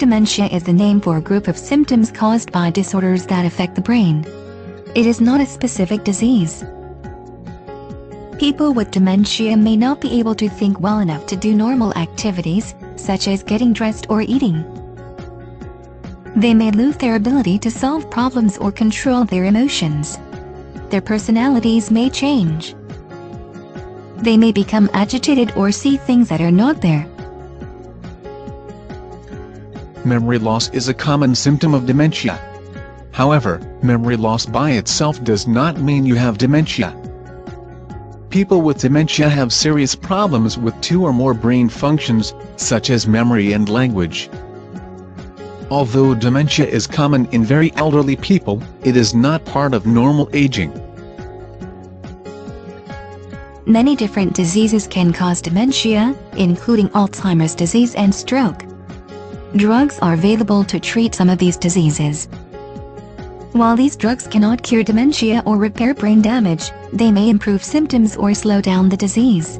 Dementia is the name for a group of symptoms caused by disorders that affect the brain. It is not a specific disease. People with dementia may not be able to think well enough to do normal activities, such as getting dressed or eating. They may lose their ability to solve problems or control their emotions. Their personalities may change. They may become agitated or see things that are not there. Memory loss is a common symptom of dementia. However, memory loss by itself does not mean you have dementia. People with dementia have serious problems with 2 or more brain functions, such as memory and language. Although dementia is common in very elderly people, it is not part of normal aging. Many different diseases can cause dementia, including Alzheimer's disease and stroke. Drugs are available to treat some of these diseases. While these drugs cannot cure dementia or repair brain damage, they may improve symptoms or slow down the disease.